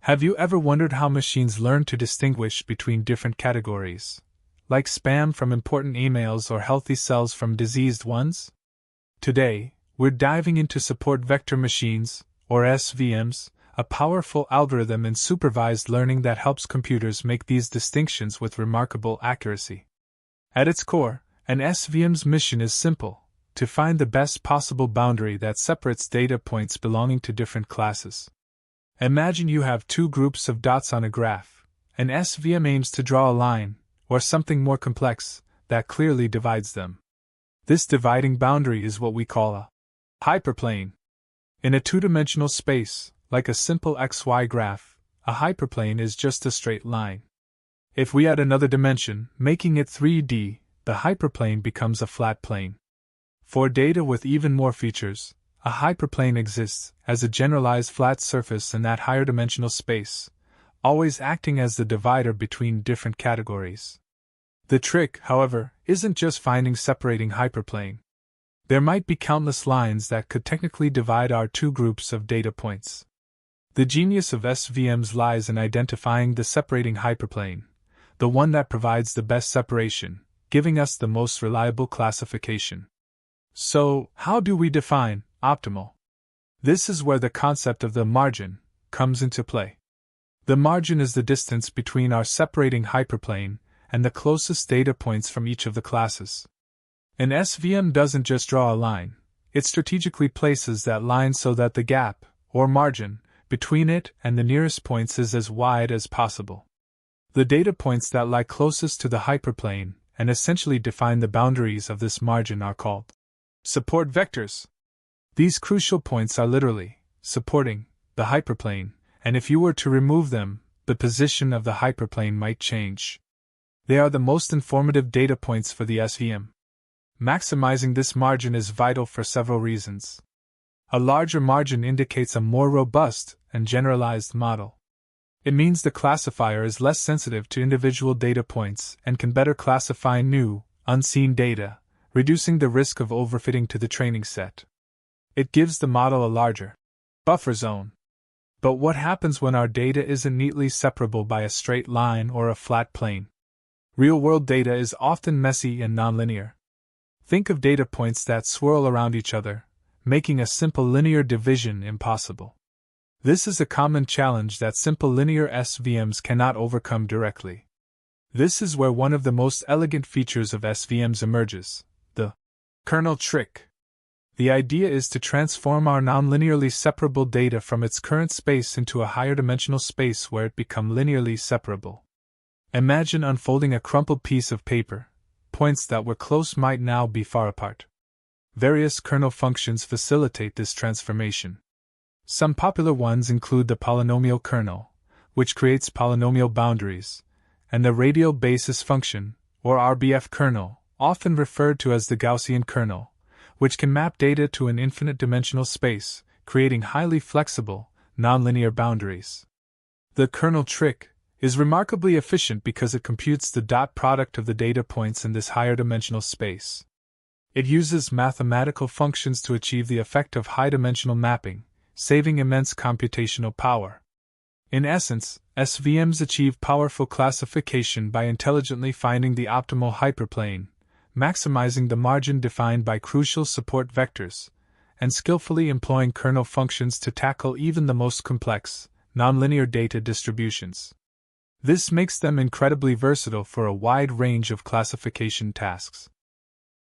Have you ever wondered how machines learn to distinguish between different categories, like spam from important emails or healthy cells from diseased ones? Today, we're diving into support vector machines, or SVMs, a powerful algorithm in supervised learning that helps computers make these distinctions with remarkable accuracy. At its core, an SVM's mission is simple: to find the best possible boundary that separates data points belonging to different classes. Imagine you have two groups of dots on a graph. An SVM aims to draw a line, or something more complex, that clearly divides them. This dividing boundary is what we call a hyperplane. In a two-dimensional space, like a simple XY graph, a hyperplane is just a straight line. If we add another dimension, making it 3D, the hyperplane becomes a flat plane. For data with even more features, a hyperplane exists as a generalized flat surface in that higher dimensional space, always acting as the divider between different categories. The trick, however, isn't just finding separating hyperplane. There might be countless lines that could technically divide our two groups of data points. The genius of SVMs lies in identifying the separating hyperplane, the one that provides the best separation, giving us the most reliable classification. So, how do we define optimal? This is where the concept of the margin comes into play. The margin is the distance between our separating hyperplane and the closest data points from each of the classes. An SVM doesn't just draw a line, it strategically places that line so that the gap, or margin, between it and the nearest points is as wide as possible. The data points that lie closest to the hyperplane and essentially define the boundaries of this margin are called support vectors. These crucial points are literally supporting the hyperplane, and if you were to remove them, the position of the hyperplane might change. They are the most informative data points for the SVM. Maximizing this margin is vital for several reasons. A larger margin indicates a more robust and generalized model. It means the classifier is less sensitive to individual data points and can better classify new, unseen data, reducing the risk of overfitting to the training set. It gives the model a larger buffer zone. But what happens when our data isn't neatly separable by a straight line or a flat plane? Real-world data is often messy and nonlinear. Think of data points that swirl around each other, making a simple linear division impossible. This is a common challenge that simple linear SVMs cannot overcome directly. This is where one of the most elegant features of SVMs emerges: the kernel trick. The idea is to transform our nonlinearly separable data from its current space into a higher dimensional space where it becomes linearly separable. Imagine unfolding a crumpled piece of paper. Points that were close might now be far apart. Various kernel functions facilitate this transformation. Some popular ones include the polynomial kernel, which creates polynomial boundaries, and the radial basis function, or RBF kernel, often referred to as the Gaussian kernel, which can map data to an infinite dimensional space, creating highly flexible, nonlinear boundaries. The kernel trick is remarkably efficient because it computes the dot product of the data points in this higher dimensional space. It uses mathematical functions to achieve the effect of high-dimensional mapping, saving immense computational power. In essence, SVMs achieve powerful classification by intelligently finding the optimal hyperplane, maximizing the margin defined by crucial support vectors, and skillfully employing kernel functions to tackle even the most complex, nonlinear data distributions. This makes them incredibly versatile for a wide range of classification tasks.